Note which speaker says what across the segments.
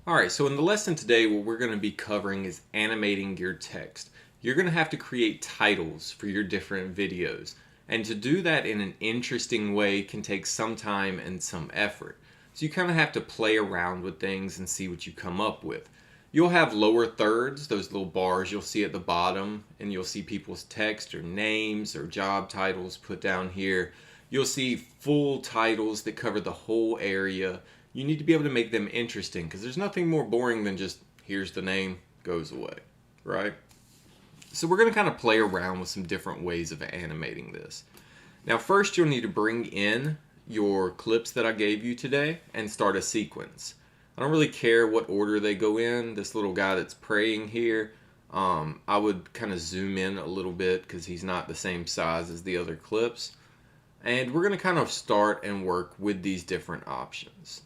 Speaker 1: Alright, so in the lesson today, what we're going to be covering is animating your text. You're going to have to create titles for your different videos. And to do that in an interesting way can take some time and some effort. So you kind of have to play around with things and see what you come up with. You'll have lower thirds, those little bars you'll see at the bottom, and you'll see people's text or names or job titles put down here. You'll see full titles that cover the whole area. You need to be able to make them interesting because there's nothing more boring than just here's the name, goes away, right? So we're going to kind of play around with some different ways of animating this. Now first you'll need to bring in your clips that I gave you today and start a sequence. I don't really care what order they go in. This little guy that's praying here, I would kind of zoom in a little bit because he's not the same size as the other clips. And we're going to kind of start and work with these different options.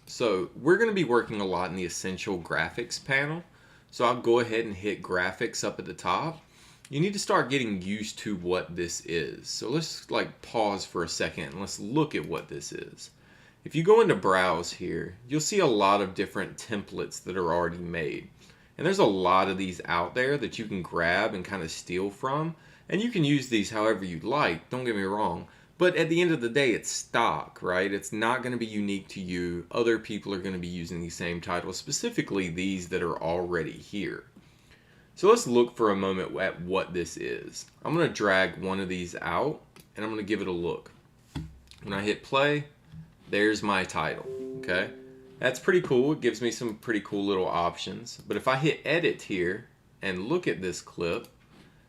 Speaker 1: So we're going to be working a lot in the essential graphics panel. So I'll go ahead and hit graphics up at the top. You need to start getting used to what this is. So let's pause for a second and let's look at what this is. If you go into browse here, you'll see a lot of different templates that are already made. And there's a lot of these out there that you can grab and kind of steal from. And you can use these however you like, don't get me wrong. But at the end of the day, it's stock, right? It's not going to be unique to you. Other people are going to be using these same titles, specifically these that are already here. So let's look for a moment at what this is. I'm going to drag one of these out, and I'm going to give it a look. When I hit play, there's my title, okay? That's pretty cool. It gives me some pretty cool little options. But if I hit edit here and look at this clip,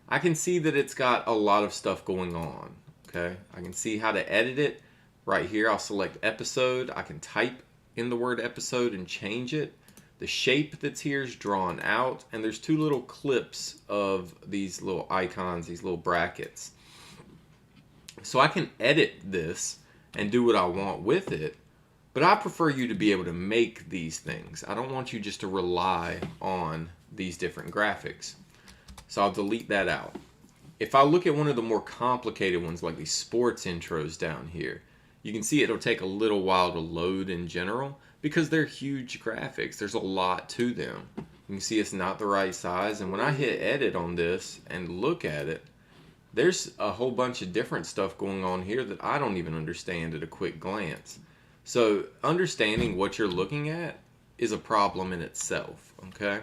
Speaker 1: I can see that it's got a lot of stuff going on. Okay, I can see how to edit it right here. I'll select episode. I can type in the word episode and change it. The shape that's here is drawn out, and there's two little clips of these little icons, these little brackets. So I can edit this and do what I want with it, but I prefer you to be able to make these things. I don't want you just to rely on these different graphics. So I'll delete that out. If I look at one of the more complicated ones, like these sports intros down here, you can see it'll take a little while to load in general because they're huge graphics. There's a lot to them. You can see it's not the right size, and when I hit edit on this and look at it, there's a whole bunch of different stuff going on here that I don't even understand at a quick glance. So understanding what you're looking at is a problem in itself, okay?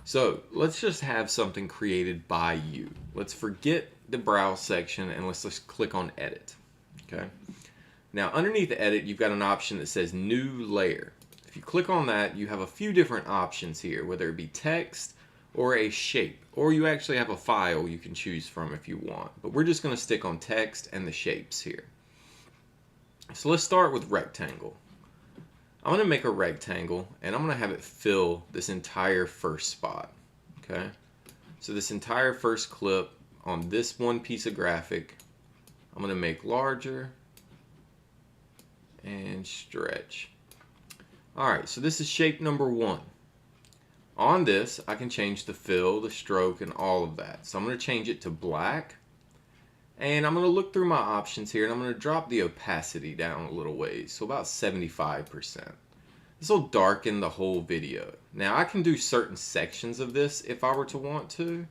Speaker 1: So let's just have something created by you. Let's forget the browse section and let's just click on edit. Okay. Now underneath the edit, you've got an option that says new layer. If you click on that, you have a few different options here, whether it be text or a shape, or you actually have a file you can choose from if you want. But we're just going to stick on text and the shapes here. So let's start with rectangle. I'm going to make a rectangle and I'm going to have it fill this entire first spot. Okay, so this entire first clip on this one piece of graphic, I'm going to make larger and stretch. Alright, so this is shape number one. On this, I can change the fill, the stroke, and all of that. So I'm going to change it to black. And I'm going to look through my options here and I'm going to drop the opacity down a little ways, so about 75%. This will darken the whole video. Now I can do certain sections of this if I were to want to.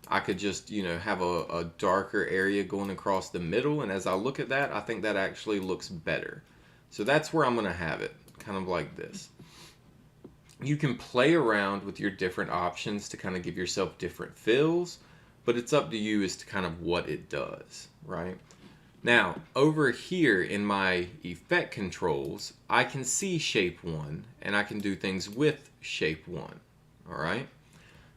Speaker 1: I could just, have a darker area going across the middle, and as I look at that, I think that actually looks better. So that's where I'm going to have it, kind of like this. You can play around with your different options to kind of give yourself different fills, but it's up to you as to kind of what it does, right? Now, over here in my effect controls, I can see shape 1 and I can do things with shape 1, all right?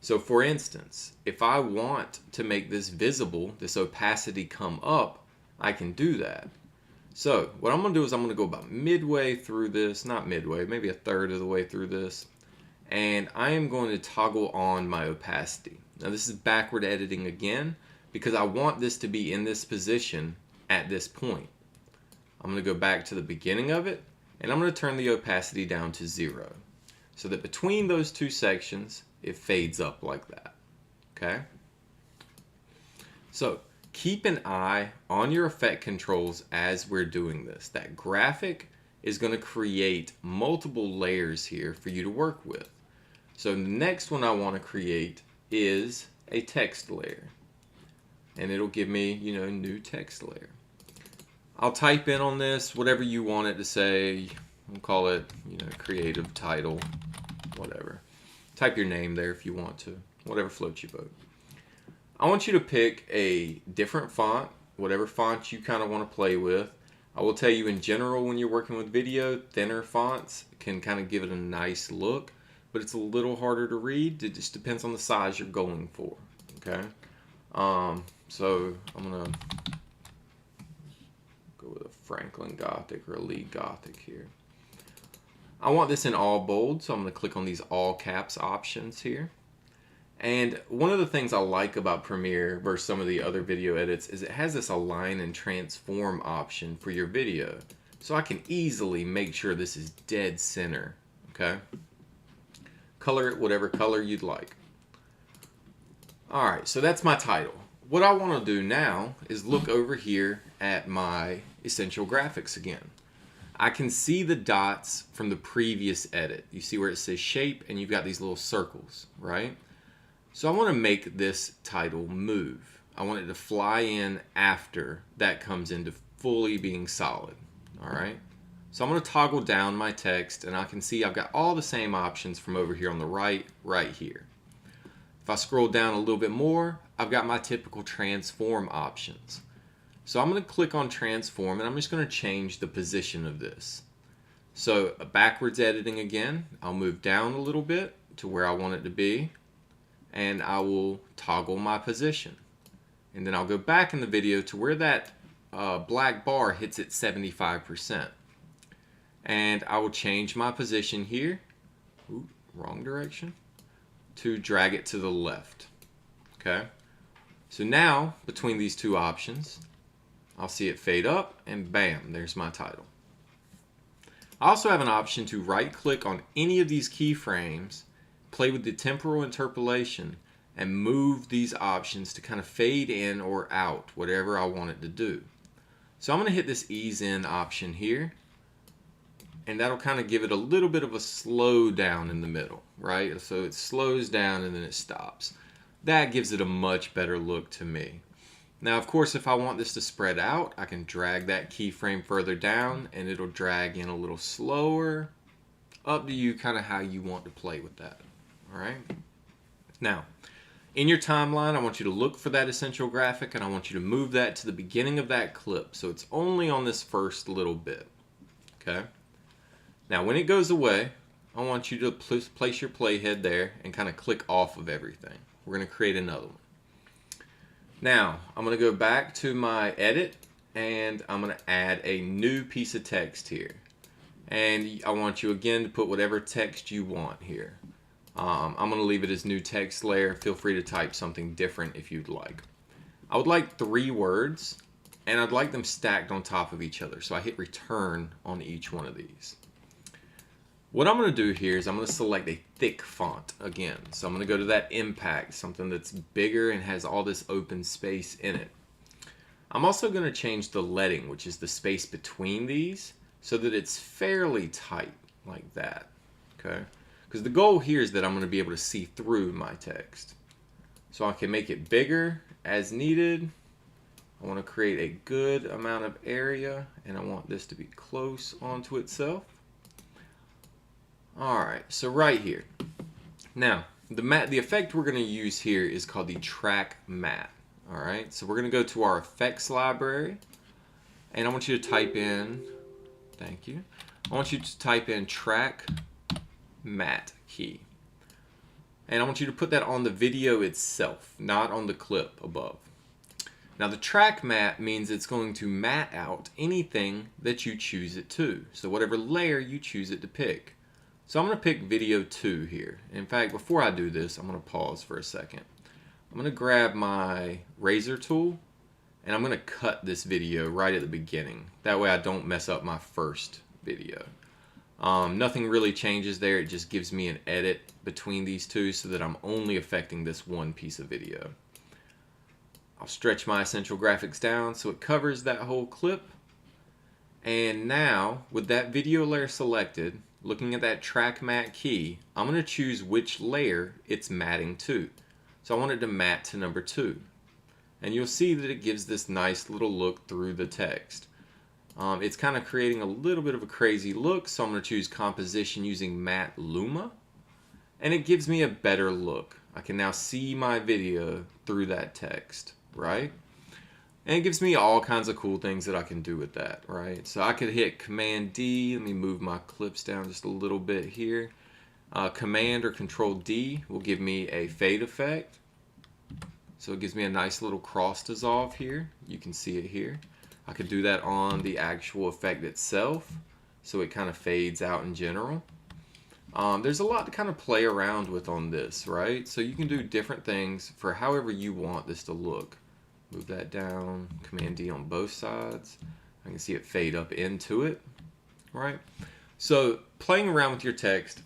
Speaker 1: So for instance, if I want to make this visible, this opacity come up, I can do that. So what I'm going to do is I'm going to go about midway through this, not midway, maybe a third of the way through this, and I am going to toggle on my opacity. Now this is backward editing again because I want this to be in this position at this point. I'm going to go back to the beginning of it and I'm going to turn the opacity down to 0 so that between those two sections it fades up like that. Okay? So keep an eye on your effect controls as we're doing this. That graphic is going to create multiple layers here for you to work with. So the next one I want to create is a text layer. And it'll give me, new text layer. I'll type in on this whatever you want it to say. We'll call it, creative title, whatever. Type your name there if you want to, whatever floats your boat. I want you to pick a different font, whatever font you kind of want to play with. I will tell you in general, when you're working with video, thinner fonts can kind of give it a nice look, but it's a little harder to read. It just depends on the size you're going for, okay? So I'm going to go with a Franklin Gothic or a Lee Gothic here. I want this in all bold, so I'm going to click on these all caps options here. And one of the things I like about Premiere versus some of the other video edits is it has this align and transform option for your video. So I can easily make sure this is dead center, okay? Color it whatever color you'd like. Alright, so that's my title. What I want to do now is look over here at my essential graphics again. I can see the dots from the previous edit. You see where it says shape and you've got these little circles, right? So I want to make this title move. I want it to fly in after that comes into fully being solid. Alright? So I'm going to toggle down my text and I can see I've got all the same options from over here on the right here. If I scroll down a little bit more, I've got my typical transform options. So I'm going to click on transform and I'm just going to change the position of this. So backwards editing again, I'll move down a little bit to where I want it to be. And I will toggle my position. And then I'll go back in the video to where that black bar hits at 75%. And I will change my position here, ooh, wrong direction, to drag it to the left. Okay? So now, between these two options, I'll see it fade up, and bam, there's my title. I also have an option to right-click on any of these keyframes, play with the temporal interpolation, and move these options to kind of fade in or out, whatever I want it to do. So I'm going to hit this ease in option here, and that'll kind of give it a little bit of a slow down in the middle, right? So it slows down and then it stops. That gives it a much better look to me. Now, of course, if I want this to spread out, I can drag that keyframe further down and it'll drag in a little slower. Up to you kind of how you want to play with that. All right. Now, in your timeline, I want you to look for that essential graphic and I want you to move that to the beginning of that clip. So it's only on this first little bit. Okay. Now, when it goes away, I want you to place your playhead there and kind of click off of everything. We're going to create another one. Now, I'm going to go back to my edit and I'm going to add a new piece of text here. And I want you again to put whatever text you want here. I'm going to leave it as new text layer. Feel free to type something different if you'd like. I would like 3 words and I'd like them stacked on top of each other. So I hit return on each one of these. What I'm going to do here is I'm going to select a thick font again. So I'm going to go to that impact, something that's bigger and has all this open space in it. I'm also going to change the leading, which is the space between these, so that it's fairly tight like that. Okay? Because the goal here is that I'm going to be able to see through my text. So I can make it bigger as needed. I want to create a good amount of area and I want this to be close onto itself. Alright, so right here. Now, the effect we're going to use here is called the track matte. Alright, so we're going to go to our effects library and I want you to type in, thank you, I want you to type in track matte key. And I want you to put that on the video itself, not on the clip above. Now the track matte means it's going to matte out anything that you choose it to. So whatever layer you choose it to pick. So I'm going to pick video 2 here. In fact, before I do this, I'm going to pause for a second. I'm going to grab my razor tool and I'm going to cut this video right at the beginning. That way I don't mess up my first video. Nothing really changes there. It just gives me an edit between these two so that I'm only affecting this one piece of video. I'll stretch my essential graphics down so it covers that whole clip. And now, with that video layer selected, looking at that track matte key, I'm going to choose which layer it's matting to. So I want it to matte to number 2. And you'll see that it gives this nice little look through the text. It's kind of creating a little bit of a crazy look, so I'm going to choose composition using matte Luma. And it gives me a better look. I can now see my video through that text, right? And it gives me all kinds of cool things that I can do with that, right? So I could hit Command D. Let me move my clips down just a little bit here. Command or Control D will give me a fade effect. So it gives me a nice little cross dissolve here. You can see it here. I could do that on the actual effect itself, so it kind of fades out in general. There's a lot to kind of play around with on this, right? So you can do different things for however you want this to look. Move that down, Command D on both sides. I can see it fade up into it, right? So playing around with your text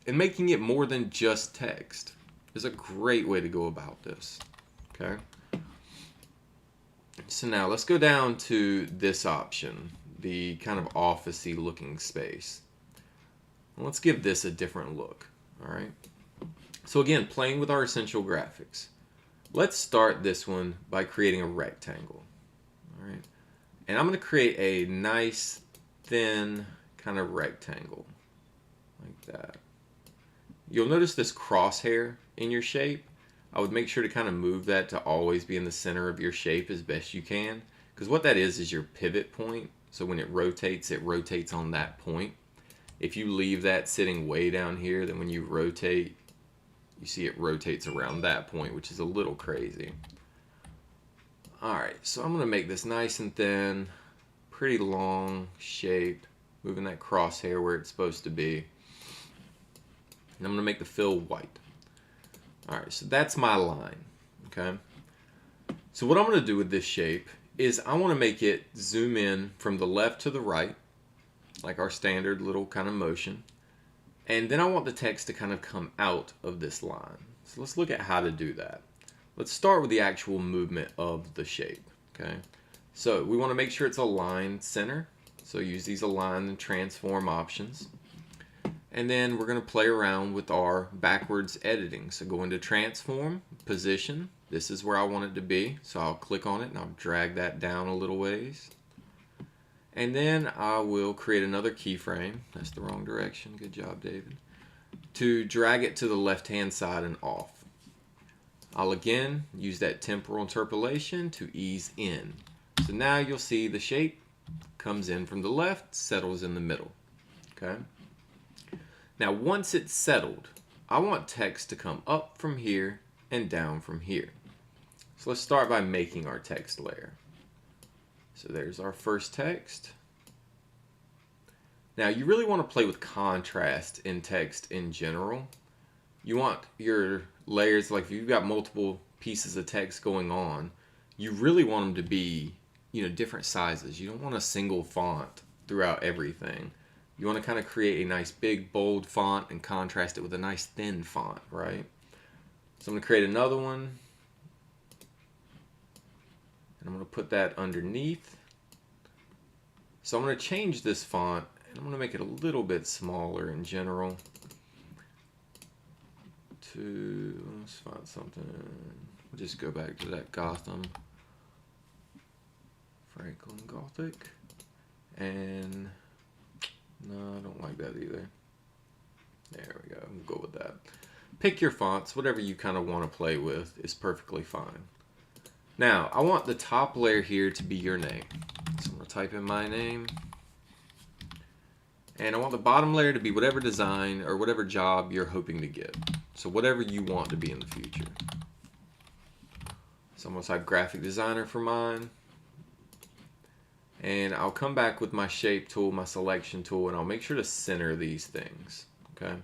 Speaker 1: and making it more than just text is a great way to go about this, okay? So now let's go down to this option, the kind of office-y looking space. Let's give this a different look, all right? So again, playing with our essential graphics. Let's start this one by creating a rectangle, all right? And I'm going to create a nice, thin kind of rectangle, like that. You'll notice this crosshair in your shape. I would make sure to kind of move that to always be in the center of your shape as best you can, because what that is your pivot point. So when it rotates on that point. If you leave that sitting way down here, then when you rotate, you see it rotates around that point, which is a little crazy. Alright, so I'm going to make this nice and thin, pretty long shape, moving that crosshair where it's supposed to be. And I'm going to make the fill white. Alright, so that's my line, okay? So what I'm going to do with this shape is I want to make it zoom in from the left to the right, like our standard little kind of motion. And then I want the text to kind of come out of this line. So let's look at how to do that. Let's start with the actual movement of the shape, okay? So we want to make sure it's aligned center. So use these align and transform options. And then we're going to play around with our backwards editing. So go into transform, position. This is where I want it to be. So I'll click on it and I'll drag that down a little ways. And then I will create another keyframe. That's the wrong direction. Good job, David. To drag it to the left-hand side and off. I'll again use that temporal interpolation to ease in. So now you'll see the shape comes in from the left, settles in the middle. Okay. Now once it's settled, I want text to come up from here and down from here. So let's start by making our text layer. So there's our first text. Now you really want to play with contrast in text in general. You want your layers, like if you've got multiple pieces of text going on, you really want them to be, different sizes. You don't want a single font throughout everything. You want to kind of create a nice big bold font and contrast it with a nice thin font, right? So I'm going to create another one. And I'm going to put that underneath. So I'm going to change this font and I'm going to make it a little bit smaller in general. Let's find something. We'll just go back to that Gotham. Franklin Gothic. And no, I don't like that either. There we go. We'll go with that. Pick your fonts. Whatever you kind of want to play with is perfectly fine. Now, I want the top layer here to be your name. So I'm going to type in my name. And I want the bottom layer to be whatever design or whatever job you're hoping to get. So whatever you want to be in the future. So I'm going to type graphic designer for mine. And I'll come back with my shape tool, my selection tool, and I'll make sure to center these things. Okay.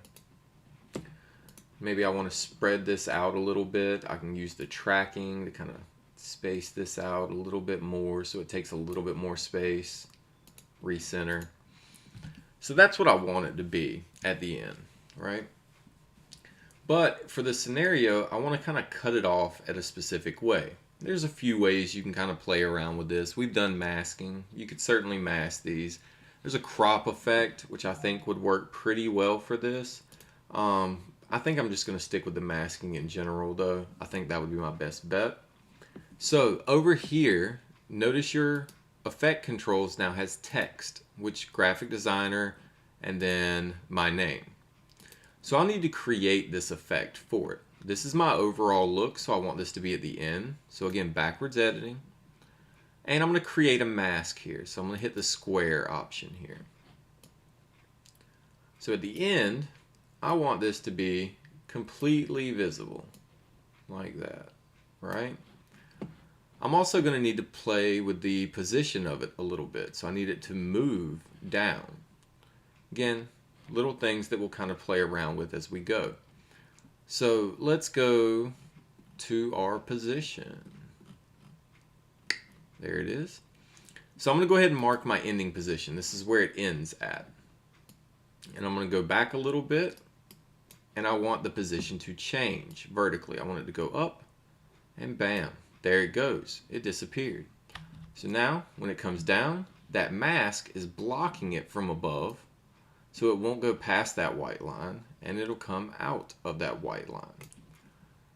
Speaker 1: Maybe I want to spread this out a little bit. I can use the tracking to kind of space this out a little bit more so it takes a little bit more space. Recenter. So that's what I want it to be at the end, right? But for this scenario, I want to kind of cut it off at a specific way. There's a few ways you can kind of play around with this. We've done masking. You could certainly mask these. There's a crop effect, which I think would work pretty well for this. I think I'm just going to stick with the masking in general, though. I think that would be my best bet. So over here, notice your effect controls now has text, which graphic designer, and then my name. So I'll need to create this effect for it. This is my overall look, so I want this to be at the end. So again, backwards editing. And I'm going to create a mask here. So I'm going to hit the square option here. So at the end, I want this to be completely visible, like that, right? I'm also going to need to play with the position of it a little bit. So I need it to move down. Again, little things that we'll kind of play around with as we go. So let's go to our position. There it is. So I'm going to go ahead and mark my ending position. This is where it ends at. And I'm going to go back a little bit. And I want the position to change vertically. I want it to go up. And bam. There it goes. It disappeared. So now when it comes down, that mask is blocking it from above. So it won't go past that white line, and it'll come out of that white line.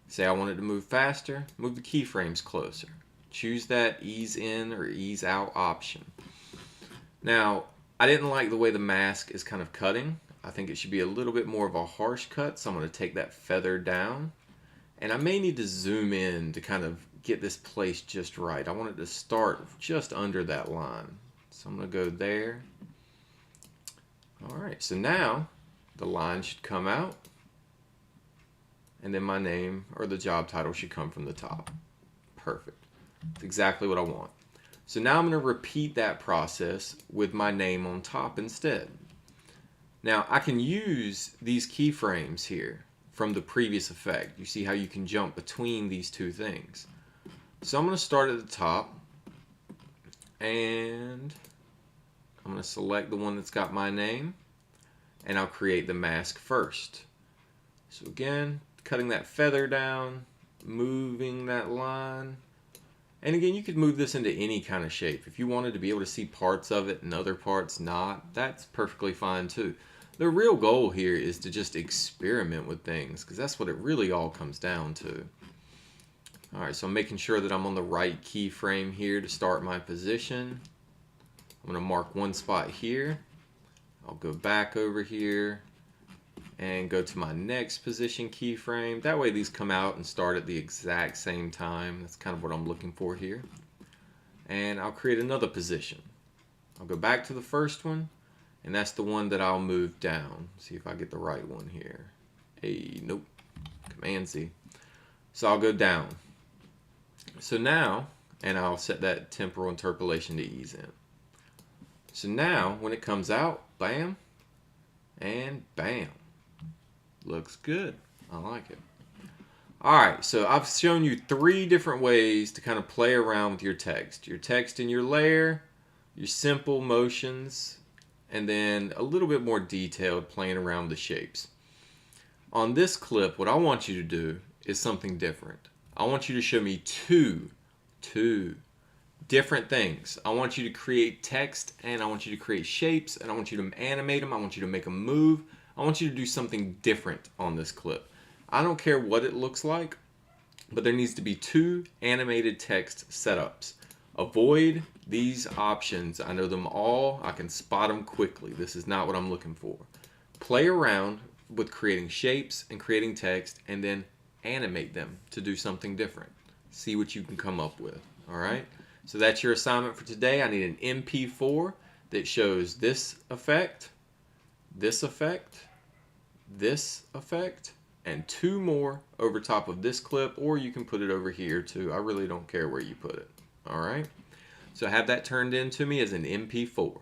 Speaker 1: Say I want it to move faster, move the keyframes closer. Choose that ease in or ease out option. Now, I didn't like the way the mask is kind of cutting. I think it should be a little bit more of a harsh cut, so I'm going to take that feather down. And I may need to zoom in to kind of get this placed just right. I want it to start just under that line. So I'm going to go there. Alright, so now the line should come out, and then my name or the job title should come from the top. Perfect. That's exactly what I want. So now I'm going to repeat that process with my name on top instead. Now I can use these keyframes here from the previous effect. You see how you can jump between these two things. So I'm going to start at the top, and I'm going to select the one that's got my name, and I'll create the mask first. So again, cutting that feather down, moving that line. And again, you could move this into any kind of shape. If you wanted to be able to see parts of it and other parts not, that's perfectly fine too. The real goal here is to just experiment with things, because that's what it really all comes down to. Alright, so I'm making sure that I'm on the right keyframe here to start my position. I'm going to mark one spot here. I'll go back over here and go to my next position keyframe. That way these come out and start at the exact same time. That's kind of what I'm looking for here. And I'll create another position. I'll go back to the first one, and that's the one that I'll move down. See if I get the right one here. Hey, nope. Command C. So I'll go down. So now, and I'll set that temporal interpolation to ease in. So now, when it comes out, bam, and bam. Looks good. I like it. Alright, so I've shown you 3 different ways to kind of play around with your text. Your text in your layer, your simple motions, and then a little bit more detailed playing around with the shapes. On this clip, what I want you to do is something different. I want you to show me two different things. I want you to create text, and I want you to create shapes, and I want you to animate them. I want you to make them move. I want you to do something different on this clip. I don't care what it looks like, but there needs to be 2 animated text setups. Avoid these options. I know them all. I can spot them quickly. This is not what I'm looking for. Play around with creating shapes and creating text, and then animate them to do something different. See what you can come up with. Alright? So that's your assignment for today. I need an MP4 that shows this effect, this effect, this effect, and 2 more over top of this clip, or you can put it over here too. I really don't care where you put it. Alright? So have that turned in to me as an MP4.